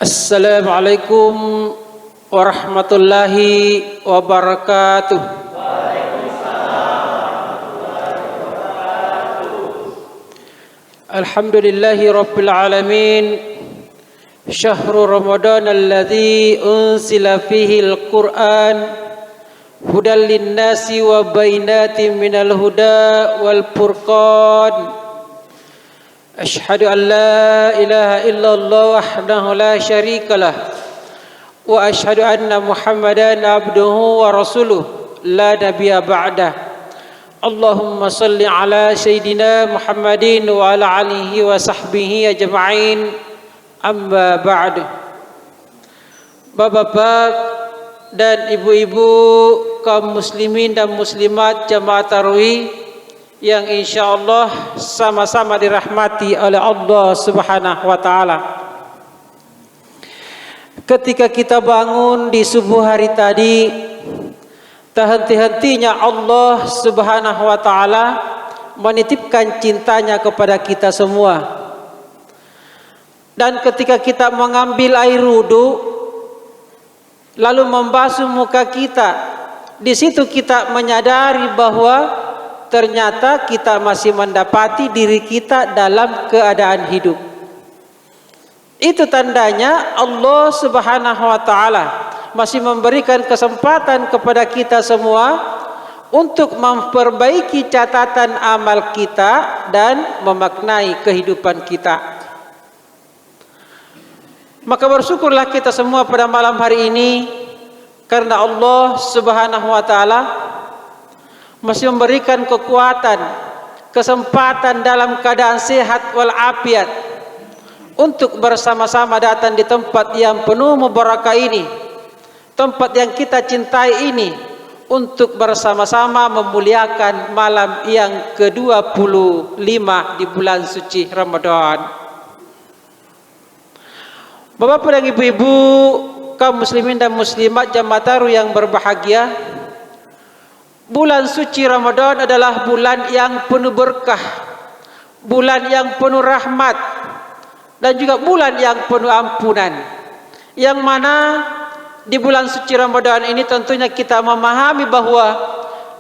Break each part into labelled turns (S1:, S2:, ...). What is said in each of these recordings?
S1: Assalamualaikum warahmatullahi wabarakatuh. Alhamdulillahi rabbil alamin. Syahrul Ramadan alladzi unzila fihi al-Qur'an hudal linnasi wa bainatin minal huda wal furqan. Asyhadu an la ilaha illallah wahdahu la syarika lah wa asyhadu anna Muhammadan abduhu wa rasuluh la nabiyya ba'dah. Allahumma salli ala sayyidina Muhammadin wa ala alihi wa sahbihi ajma'in. Amma ba'du. Bapak-bapak dan ibu-ibu kaum muslimin dan muslimat jamaah tarawih yang insyaallah sama-sama dirahmati oleh Allah Subhanahu wa taala. Ketika kita bangun di subuh hari tadi, tak henti-hentinya Allah Subhanahu wa taala menitipkan cintanya kepada kita semua. Dan ketika kita mengambil air wudu lalu membasuh muka kita, di situ kita menyadari bahwa ternyata kita masih mendapati diri kita dalam keadaan hidup. Itu tandanya Allah Subhanahu wa taala masih memberikan kesempatan kepada kita semua untuk memperbaiki catatan amal kita dan memaknai kehidupan kita. Maka bersyukurlah kita semua pada malam hari ini karena Allah Subhanahu wa taala masih memberikan kekuatan, kesempatan dalam keadaan sehat walafiat untuk bersama-sama datang di tempat yang penuh mubarakah ini, tempat yang kita cintai ini, untuk bersama-sama memuliakan malam yang ke-25 di bulan suci Ramadan. Bapak-bapak dan ibu-ibu kaum muslimin dan muslimat jamaah tarawih yang berbahagia, bulan suci Ramadan adalah bulan yang penuh berkah, bulan yang penuh rahmat, dan juga bulan yang penuh ampunan. Yang mana di bulan suci Ramadan ini tentunya kita memahami bahwa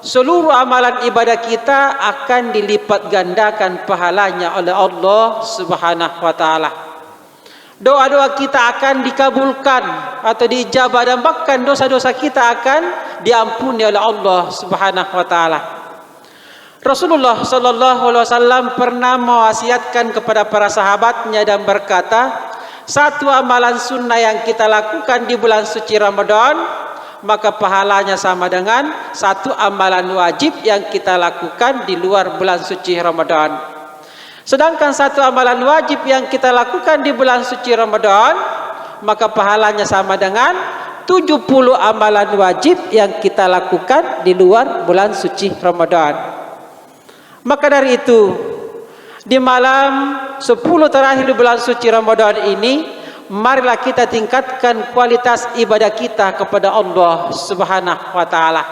S1: seluruh amalan ibadah kita akan dilipat gandakan pahalanya oleh Allah Subhanahu wa taala. Doa-doa kita akan dikabulkan atau diijabah, dan bahkan dosa-dosa kita akan diampuni oleh Allah Subhanahu wa taala. Rasulullah sallallahu alaihi wasallam pernah mewasiatkan kepada para sahabatnya dan berkata, satu amalan sunnah yang kita lakukan di bulan suci Ramadan, maka pahalanya sama dengan satu amalan wajib yang kita lakukan di luar bulan suci Ramadan. Sedangkan satu amalan wajib yang kita lakukan di bulan suci Ramadan, maka pahalanya sama dengan 70 amalan wajib yang kita lakukan di luar bulan suci Ramadan. Maka dari itu, di malam 10 terakhir di bulan suci Ramadan ini, marilah kita tingkatkan kualitas ibadah kita kepada Allah Subhanahu wa taala.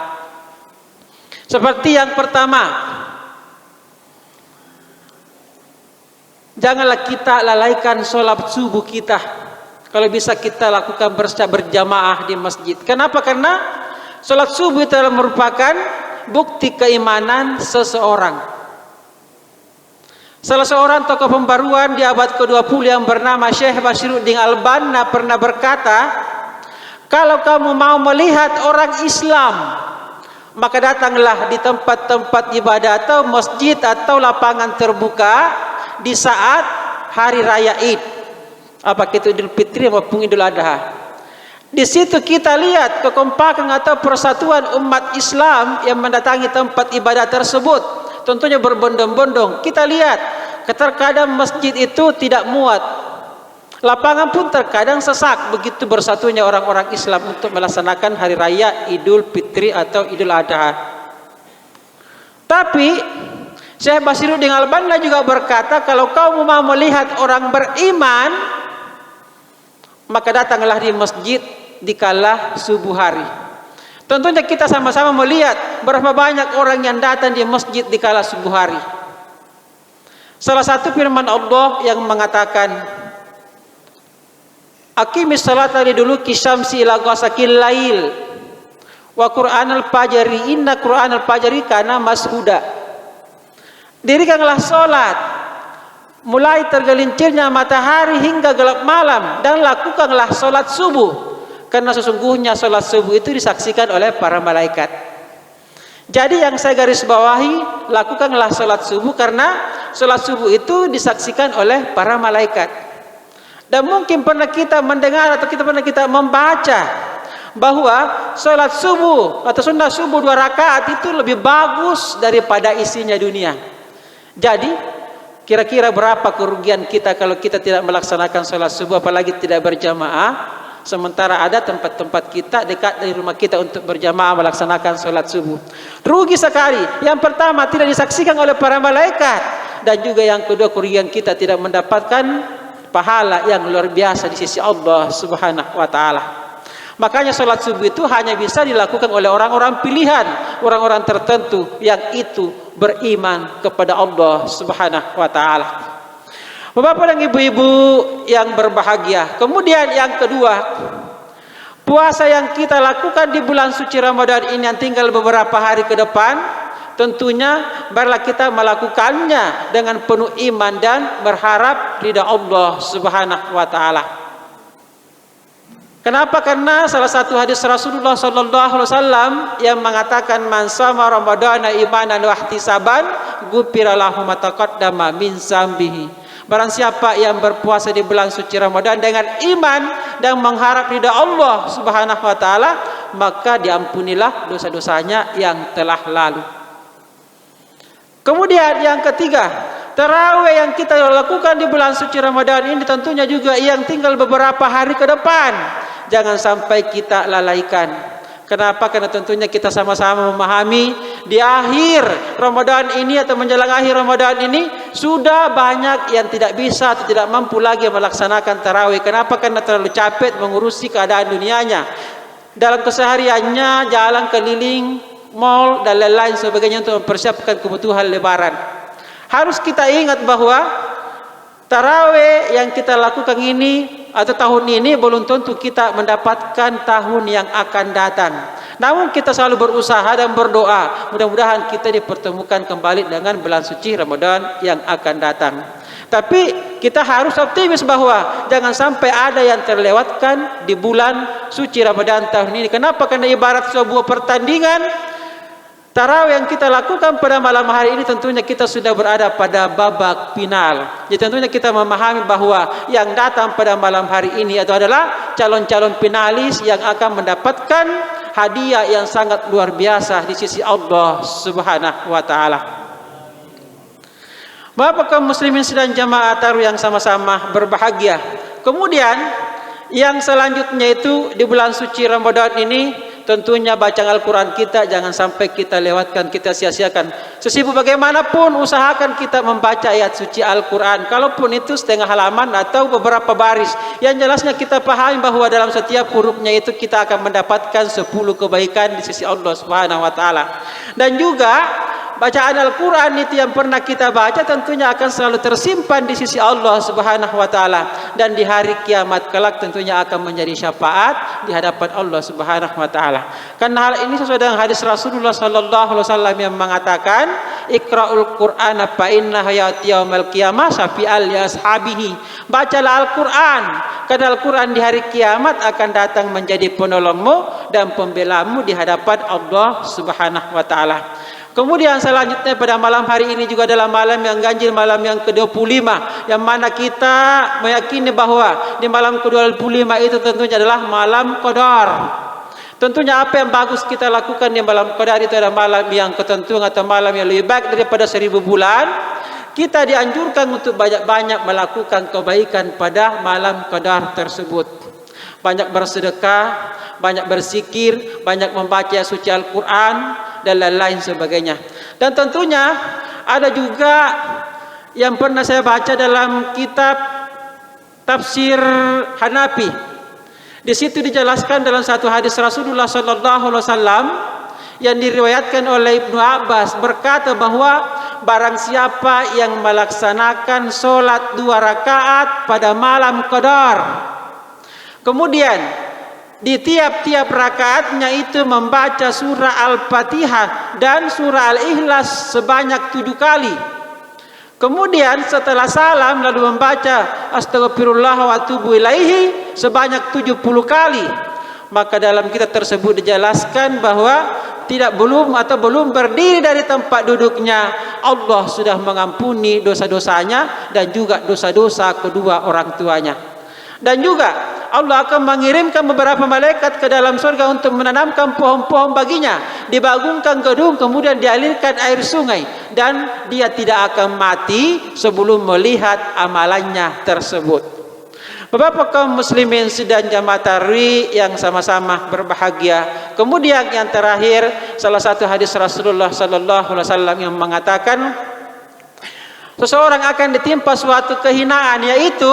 S1: Seperti yang pertama, janganlah kita lalaikan sholat subuh kita. Kalau bisa kita lakukan berjamaah di masjid. Kenapa? Karena sholat subuh itu adalah merupakan bukti keimanan seseorang. Salah seorang tokoh pembaruan di abad ke-20 yang bernama Syekh Bashiruddin Al-Banna pernah berkata, kalau kamu mau melihat orang Islam, maka datanglah di tempat-tempat ibadah atau masjid atau lapangan terbuka di saat hari raya Id, apakah itu Idul Fitri maupun Idul Adha. Di situ kita lihat kekompakan atau persatuan umat Islam yang mendatangi tempat ibadah tersebut. Tentunya berbondong-bondong. Kita lihat, terkadang masjid itu tidak muat, lapangan pun terkadang sesak. Begitu bersatunya orang-orang Islam untuk melaksanakan hari raya Idul Fitri atau Idul Adha. Tapi Syekh Bashiruddin Al-Banna juga berkata, kalau kamu mau melihat orang beriman, maka datanglah di masjid dikala subuh hari. Tentunya kita sama-sama melihat berapa banyak orang yang datang di masjid di kala subuh hari. Salah satu firman Allah yang mengatakan, Aqimis salata liduluki syamsi ila ghasaqil lail wa qur'anal fajri inna qur'anal fajri kana mashuda. Dirikanlah salat mulai tergelincirnya matahari hingga gelap malam, dan lakukanlah salat subuh, karena sesungguhnya salat subuh itu disaksikan oleh para malaikat. Jadi yang saya garis bawahi, lakukanlah salat subuh karena salat subuh itu disaksikan oleh para malaikat. Dan mungkin pernah kita mendengar atau pernah kita membaca bahwa salat subuh atau sunnah subuh 2 rakaat itu lebih bagus daripada isinya dunia. Jadi kira-kira berapa kerugian kita kalau kita tidak melaksanakan salat subuh, apalagi tidak berjamaah, sementara ada tempat-tempat kita dekat dari rumah kita untuk berjamaah melaksanakan salat subuh. Rugi sekali. Yang pertama, tidak disaksikan oleh para malaikat, dan juga yang kedua, kerugian kita tidak mendapatkan pahala yang luar biasa di sisi Allah Subhanahu wa taala. Makanya salat subuh itu hanya bisa dilakukan oleh orang-orang pilihan, orang-orang tertentu yang itu beriman kepada Allah Subhanahu wa taala. Bapak dan ibu-ibu yang berbahagia. Kemudian yang kedua, puasa yang kita lakukan di bulan suci Ramadan ini yang tinggal beberapa hari ke depan, tentunya barulah kita melakukannya dengan penuh iman dan berharap ridha Allah Subhanahu wa taala. Kenapa? Karena salah satu hadis Rasulullah sallallahu alaihi wasallam yang mengatakan man shama ramadhana imanan wa ihtisaban ghufira lahu ma taqaddama min dzambihi. Barang siapa yang berpuasa di bulan suci Ramadan dengan iman dan mengharap ridha Allah Subhanahu wa taala, maka diampunilah dosa-dosanya yang telah lalu. Kemudian yang ketiga, tarawih yang kita lakukan di bulan suci Ramadan ini tentunya juga yang tinggal beberapa hari ke depan. Jangan sampai kita lalaikan. Kenapa? Karena tentunya kita sama-sama memahami di akhir Ramadan ini atau menjelang akhir Ramadan ini sudah banyak yang tidak bisa atau tidak mampu lagi melaksanakan tarawih. Kenapa? Karena terlalu capek mengurusi keadaan dunianya. Dalam kesehariannya jalan keliling mall dan lain-lain sebagainya untuk mempersiapkan kebutuhan lebaran. Harus kita ingat bahwa tarawih yang kita lakukan ini atau tahun ini belum tentu kita mendapatkan tahun yang akan datang. Namun kita selalu berusaha dan berdoa, mudah-mudahan kita dipertemukan kembali dengan bulan suci Ramadan yang akan datang. Tapi kita harus optimis bahwa jangan sampai ada yang terlewatkan di bulan suci Ramadan tahun ini. Kenapa? Karena ibarat sebuah pertandingan tarawih yang kita lakukan pada malam hari ini, tentunya kita sudah berada pada babak final. Jadi tentunya kita memahami bahwa yang datang pada malam hari ini itu adalah calon-calon finalis yang akan mendapatkan hadiah yang sangat luar biasa di sisi Allah Subhanahu wa taala. Bapak kaum muslimin sedang jamaah tarawih yang sama-sama berbahagia. Kemudian yang selanjutnya itu di bulan suci Ramadan ini, tentunya bacaan Al-Quran kita jangan sampai kita lewatkan, kita sia-siakan. Sesibuk bagaimanapun usahakan kita membaca ayat suci Al-Quran, kalaupun itu setengah halaman atau beberapa baris. Yang jelasnya kita pahami bahwa dalam setiap hurufnya itu kita akan mendapatkan 10 kebaikan di sisi Allah Subhanahu wa taala. Dan juga bacaan Al-Quran itu yang pernah kita baca tentunya akan selalu tersimpan di sisi Allah Subhanahu wa taala, dan di hari kiamat kelak tentunya akan menjadi syafaat di hadapan Allah Subhanahu wa taala. Karena hal ini sesuai dengan hadis Rasulullah sallallahu alaihi wasallam yang mengatakan, Iqra'ul Qur'ana fa innahu ya'ti yaumil qiyamah syafi'al li ashabihi. Bacalah Al-Quran, karena Al-Quran di hari kiamat akan datang menjadi penolongmu dan pembelamu di hadapan Allah Subhanahu wa taala. Kemudian selanjutnya pada malam hari ini juga adalah malam yang ganjil, malam yang ke-25, yang mana kita meyakini bahwa di malam ke-25 itu tentunya adalah malam Qadar. Tentunya apa yang bagus kita lakukan di malam Qadar itu adalah malam yang ketentuan atau malam yang lebih baik daripada 1000 bulan. Kita dianjurkan untuk banyak-banyak melakukan kebaikan pada malam Qadar tersebut. Banyak bersedekah, banyak berzikir, banyak membaca suci Al-Quran dan lain-lain sebagainya. Dan tentunya ada juga yang pernah saya baca dalam kitab tafsir Hanafi. Di situ dijelaskan dalam satu hadis Rasulullah sallallahu alaihi wasallam yang diriwayatkan oleh Ibnu Abbas berkata bahwa barang siapa yang melaksanakan sholat 2 rakaat pada malam Qadar, Kemudian di tiap-tiap rakaatnya itu membaca surah Al-Fatihah dan surah Al-Ikhlas sebanyak 7 kali. Kemudian setelah salam lalu membaca Astaghfirullah wa atubu ilaihi sebanyak 70 kali. Maka dalam kitab tersebut dijelaskan bahwa belum berdiri dari tempat duduknya, Allah sudah mengampuni dosa-dosanya dan juga dosa-dosa kedua orang tuanya. Dan juga Allah akan mengirimkan beberapa malaikat ke dalam surga untuk menanamkan pohon-pohon baginya, dibangunkan gedung, kemudian dialirkan air sungai, dan dia tidak akan mati sebelum melihat amalannya tersebut. Bapak kaum muslimin sidang jamaah tarawih yang sama-sama berbahagia. Kemudian yang terakhir, salah satu hadis Rasulullah sallallahu alaihi wasallam yang mengatakan seseorang akan ditimpa suatu kehinaan, yaitu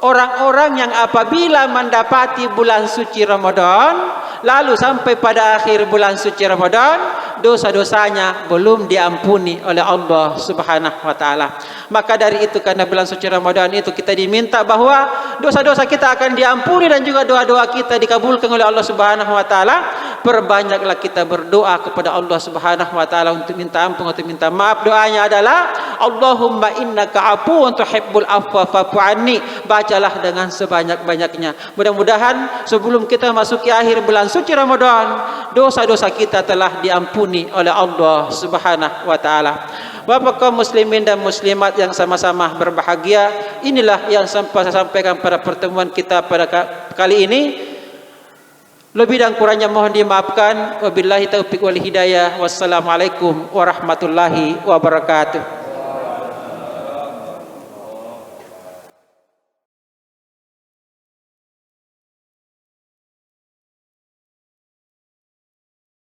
S1: orang-orang yang apabila mendapati bulan suci Ramadan lalu sampai pada akhir bulan suci Ramadan, dosa-dosanya belum diampuni oleh Allah Subhanahu wa taala. Maka dari itu, karena bulan suci Ramadan itu kita diminta bahwa dosa-dosa kita akan diampuni dan juga doa-doa kita dikabulkan oleh Allah Subhanahu wa taala. Perbanyaklah kita berdoa kepada Allah Subhanahu wa taala untuk minta ampun atau minta maaf. Doanya adalah Allahumma innaka afuwun tuhibbul afwa fa'fu anni. Bacalah dengan sebanyak-banyaknya. Mudah-mudahan sebelum kita masuki akhir bulan suci Ramadan, dosa-dosa kita telah diampuni oleh Allah Subhanahu wa taala. Bapak kaum muslimin dan muslimat yang sama-sama berbahagia, inilah yang saya sampaikan pada pertemuan kita pada kali ini. Lebih dan kurangnya mohon dimaafkan. Wabillahi taufiq wal hidayah. Wassalamualaikum warahmatullahi wabarakatuh.